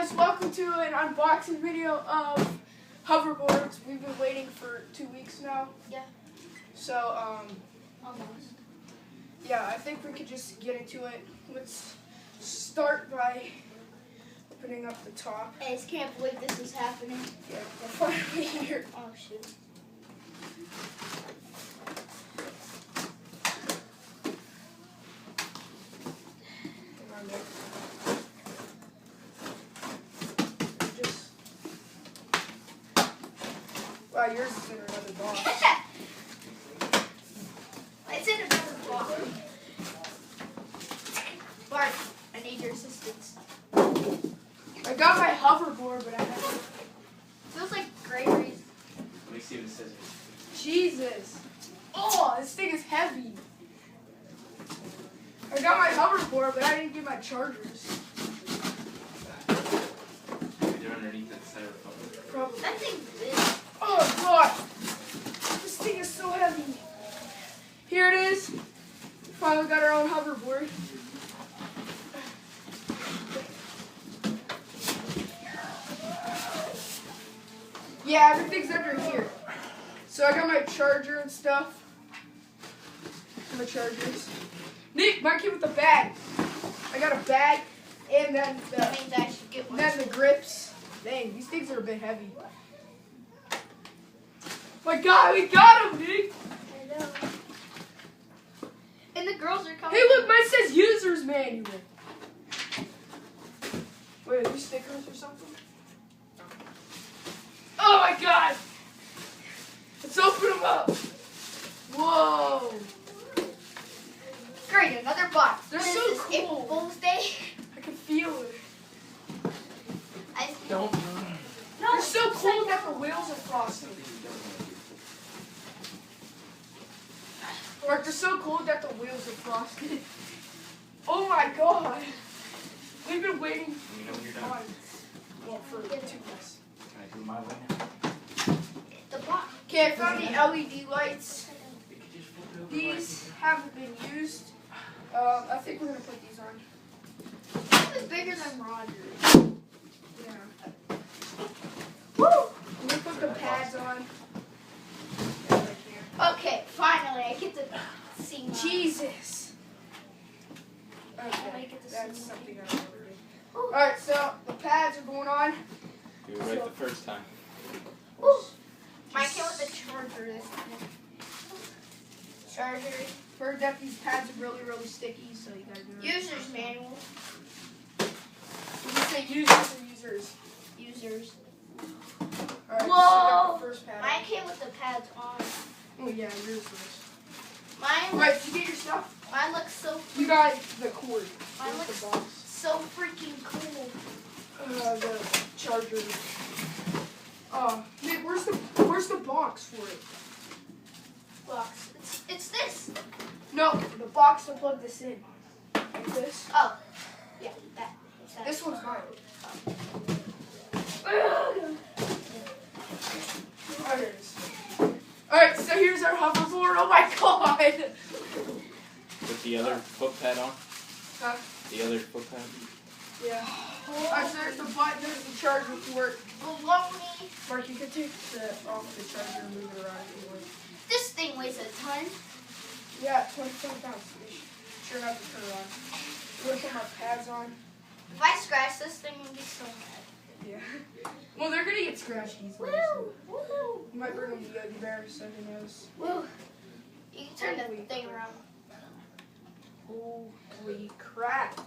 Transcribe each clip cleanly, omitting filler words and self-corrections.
guys, welcome to an unboxing video of hoverboards. We've been waiting for 2 weeks now. Yeah. So, Almost. yeah, I think we could just get into it. Let's start by opening up the top. I just can't believe this is happening. Yeah, we're finally here. Oh, shoot. Wow, yours is in another box. It's in another box. Bart, I need your assistance. I got my hoverboard, but I haven't. Feels like Gregory's. Let me see what it says. Jesus. Oh, this thing is heavy. I got my hoverboard, but I didn't get my chargers. Maybe they're underneath that styrofoam. Probably. That thing's big. Oh, God. This thing is so heavy. Here it is. Finally got our own hoverboard. Yeah, everything's under here. So I got my charger and stuff. My chargers. Nick, mine came with a bag. I got a bag and then That means I should get one. the grips. Dang, these things are a bit heavy. My God, we got them, Nick. I know. And the girls are coming. Hey, look, mine says user's manual. Wait, are these stickers or something? Oh my God! Let's open them up. Whoa! Great, another box. They're What is so this, cool. April Fool's Day? I can feel it. Don't. No, They're so cool that the wheels are frosted. Mark, they're so cool that the wheels are frosted. Oh my God! We've been waiting You know when you're done. for 2 weeks. Can I do my way now? The box. Okay, I found the LED lights. You could just flip it over These haven't been used. I think we're gonna put these on. This is bigger than Roger's. Yeah. Woo! I'm gonna put the pads on. Yeah, right here. Okay, finally, I get to see mine. Jesus. I Okay, get to that's see something I ordered. Ooh. Alright, so the pads are going on. Do it right the first time. Woo. Mine came with a charger this time. Charger. Heard that these pads are really, really sticky, so you gotta do it. User's manual. Did you say users or users? Users. Alright, so I Whoa! got the first pad. Mine came with the pads on. Oh yeah, yours is. Mine, Alright, did you get your stuff? mine looks so. You got the cord. Mine Where's looks the box? so freaking cool. The charger. Nick, where's the box for it? Box. It's this. No, the box to plug this in. Like this. Oh, yeah, that. It's that. This one's mine. Oh, here it is. Alright, so here's our hoverboard. Oh my God! Put the other foot pad on. Huh? The other foot pad. Yeah. Alright, so there's the button, there's the charger port. Baloney. Mark, you can take off the charger and move it around if you want. This thing weighs a ton. Yeah, 25 pounds. Sure enough to turn it on. We're gonna put my pads on. If I scratch this thing, I'm gonna be so mad. Yeah. Well, they're gonna get scratched easily. Woo! So. Woo! You might bring them to Yogi Bear, so who knows. Woo! You can turn the thing around. Holy crap.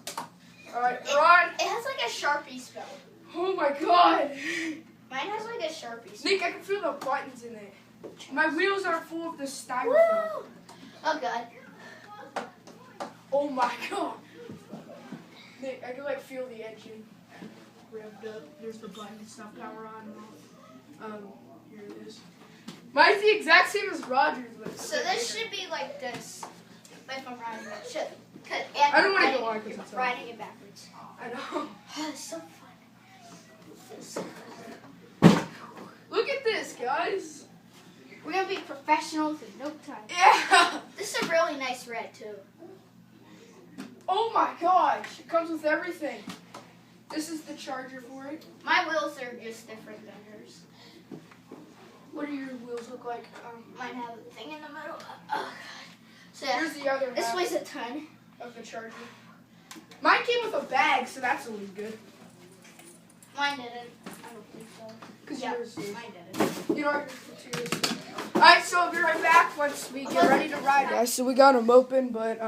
Alright, Ron. It has like a Sharpie spell. Oh my God. Mine has like a Sharpie spell. Nick, I can feel the buttons in it. My wheels are full of this styrofoam. Woo! Oh God. Oh my God. Nick, I can like feel the engine revved up. There's the button, stop power on. Here it is. Mine's the exact same as Roger's, but it's So a bit this bigger. should be like this. If I'm riding it, should. I don't want to go on because it's riding it backwards. I know. It's so fun. Look at this, guys. We're gonna be professionals in no time. Yeah. This is a really nice red too. Oh my gosh. It comes with everything. This is the charger for it. My wheels are just different than yours. What do your wheels look like? Mine have a thing in the middle. Oh, God. So Here's the other this half weighs a ton. of the charger. Mine came with a bag, so that's always good. Mine didn't. I don't think so. Because Yeah, yours did. mine didn't. You know what? Alright, so I'll be right back once we get ready to ride. Guys, so we got them open, but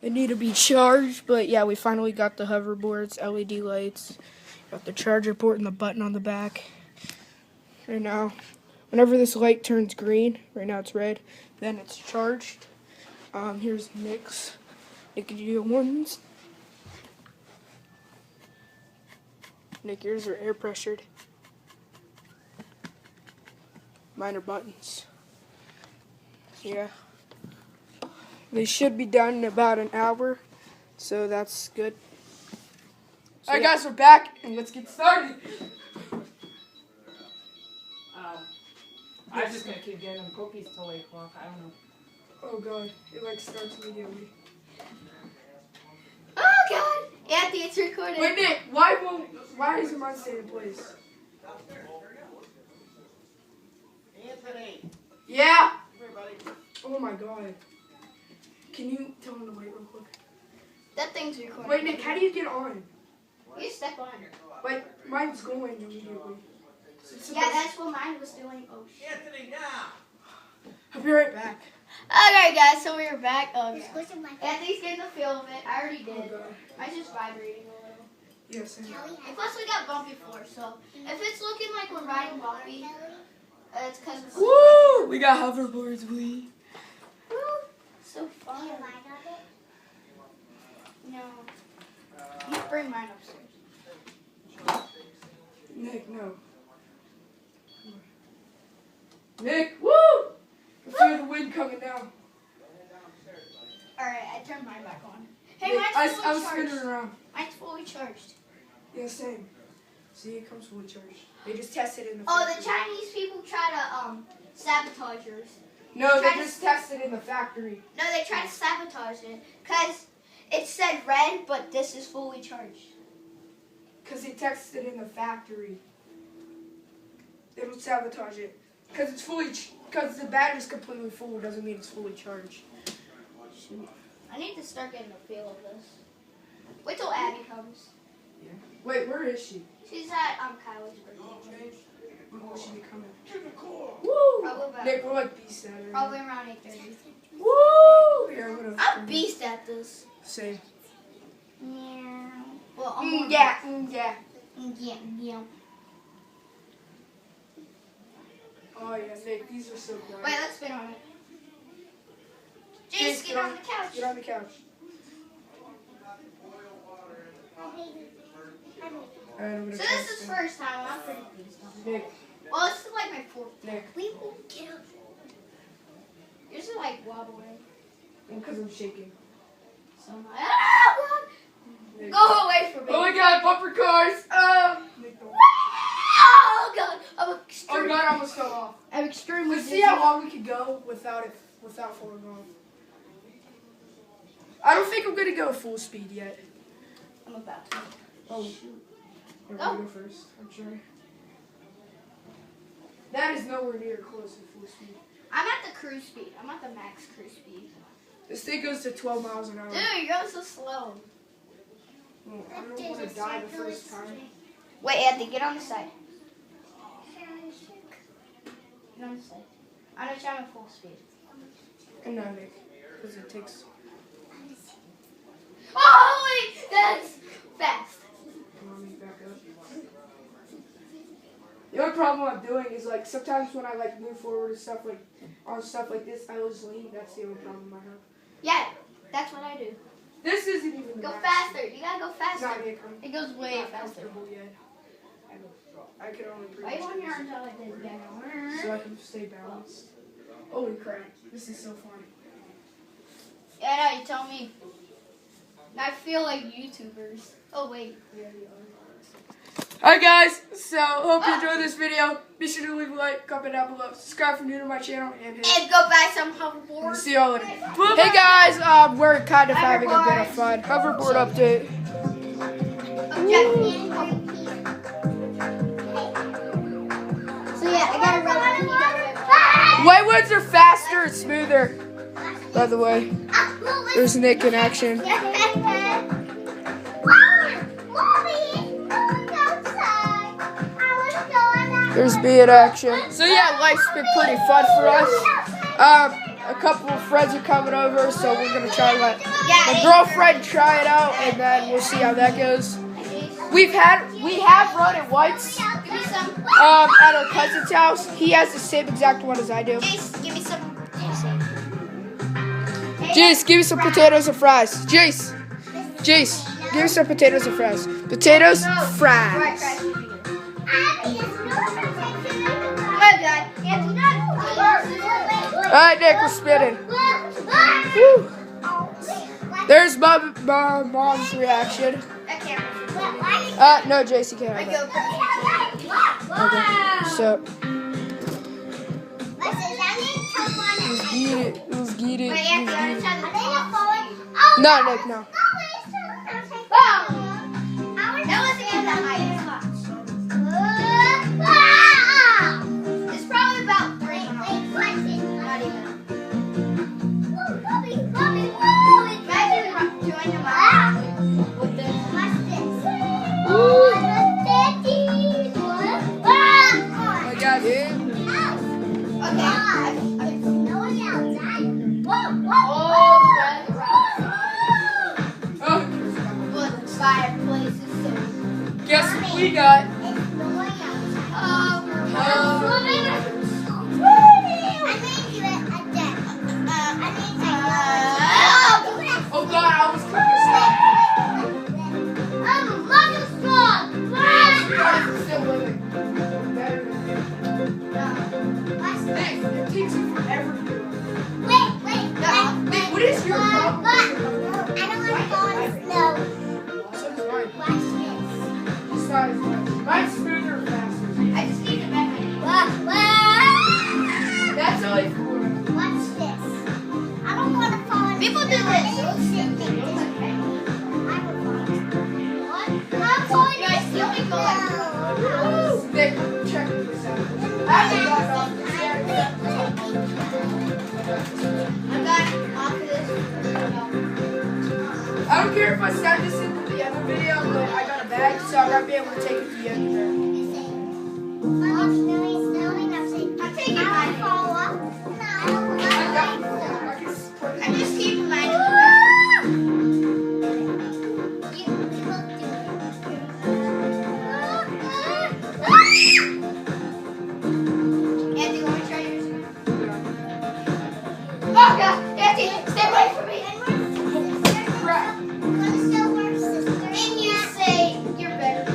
they need to be charged. But yeah, we finally got the hoverboards, LED lights, got the charger port and the button on the back. Right now, whenever this light turns green, right now it's red, then it's charged. Here's Nick's Nick ones. Nick, yours are air pressured. Mine are buttons. Yeah. They should be done in about an hour, so that's good. So Alright guys, we're back, and let's get started. I'm just gonna keep getting them cookies till 8 o'clock. I don't know. Oh god, it like starts immediately. Oh, God. Yeah, it's recording. Wait, Nick, why isn't mine staying in place? Anthony. Yeah! Everybody. Oh my god. Can you tell him to wait real quick? That thing's recording. Wait, Nick, how do you get on? You step on. Like, mine's going immediately. Yeah, that's what mine was doing. Oh, shit. Anthony, now. I'll be right back. Okay, guys, so we're back. Anthony's getting the feel of it. I already Oh did. god. Mine's just vibrating a little. Yes, I know. And plus, we got bumpy floor, so if it's looking like we're riding bumpy, it's because it's Woo! We got hoverboards, we. Woo! So fun. No. You bring mine upstairs. Nick, no. Nick, woo! I feel the wind coming now. Alright, I turned mine back on. Hey, Nick, mine's I fully was charged. spinning around. Mine's fully charged. Yeah, same. See, it comes fully charged. They just tested it in the Oh, factory. the Chinese people try to sabotage yours. No, they try to- just tested it in the factory. No, they try to sabotage it because it said red, but this is fully charged. Because they tested it in the factory. They don't sabotage it. Because it's fully, because the battery's completely full doesn't mean it's fully charged. Shoot. I need to start getting the feel of this. Wait till Abby comes. Yeah. Wait, where is she? She's at Kylie's birthday. When will she be coming? Woo! Woo! Probably about- Nick, we're like beasts at her. Probably around 8:30. Woo! Here, I'm gonna. I'm beast at this. Same. Yeah. Well, I'm Yeah. Yeah. Oh yeah, Nick, these are so bright. Wait, let's spin on it. Jace, get on the couch. Get on the couch. Alright, I'm gonna So try this to is spin. first time. I'm pretty pleased on it. Nick, Well, this is like my fourth. Nick, We will get up. Yours is like wobbling. because I'm shaking. So ah, Nick. go away from me. Oh my god, bumper cars! Nick, don't. Oh god, I'm Oh extremely. god, I almost fell off. I'm extremely. Let's see how long we could go without falling off. I don't think I'm gonna go full speed yet. I'm about to. Oh, here we Go. go first. I'm sorry. That is nowhere near close to full speed. I'm at the cruise speed. I'm at the max cruise speed. This thing goes to 12 miles an hour. Dude, you're going so slow. Oh, I don't want to die the first time. Wait, Anthony, get on the side. Get on the side. I'm gonna try my full speed. And no, Nick, because it takes. Holy, that's fast. Let me back up. The only problem I'm doing is like sometimes when I like move forward and stuff like on stuff like this, I always lean. That's the only problem I have. Yeah, that's what I do. This isn't even the Go max. faster. You gotta go Not faster. Nick, It goes way not faster. comfortable yet. I can only breathe. Why you on your arms out like this? Yeah. So I can stay balanced. Holy crap, this is so fun. Yeah, no, you tell me. I feel like YouTubers. Oh, wait. Alright guys, so hope you enjoyed this video. Be sure to leave a like, comment down below, subscribe if you're new to my channel, and hit. And go buy some hoverboards. See y'all later. Hey guys, we're kind of having a bit of fun. Hoverboard update. So yeah, I gotta rub my White ones are faster and smoother. By the way, there's Nick in action. There's me in action. So yeah, life's been pretty fun for us. A couple of friends are coming over, so we're gonna try to let my girlfriend try it out, and then we'll see how that goes. We have run at White's Give me some. at our cousin's house. He has the same exact one as I do. Jace, give me some. Jace, give me some potatoes and fries. Jace, give me some potatoes and fries. Potatoes, fries. Alright, Nick, we're spinning. Woo. There's mom's reaction. No, Jace, you can't have that. Okay, so. Let's get it. No, Nick, no. It's probably about 3. Not even. Imagine joining my with this. I got it. Guess what we got? Oh God, I was cooking stuff. Still living. Nick, it takes you forever to do it. Nick, what is your problem? So does mine. Just not as much. Mine's smoother and faster. I just need to back That's only for People do this. Guys, let me go like Nick, check this out. I haven't gotten off this yet. I'm back off of this. I don't care if I send this into the other video, but I got a bag, so I'm not be able to take it to the end of there. I'm taking mine. I'm just keeping mine in the back. Andy, want to try yours? Oh God, Andy, stay away from me. And you say you're better.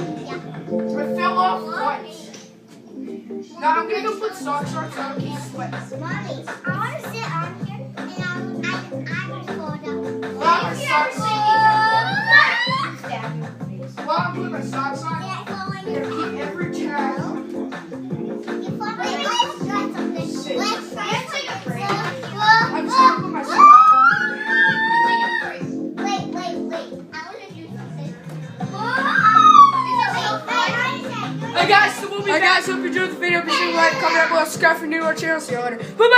I fell off once. Now I'm gonna go put socks on so I don't keep sweating. Mommy, I want to sit on here and I want to fall down. While my socks while I'm putting my socks on, I'm gonna keep every towel. I'm just gonna put my socks Hey guys, so we'll be back. Hope you enjoyed the video. Be sure to like, comment, subscribe for new to our channel. See you later. Bye bye.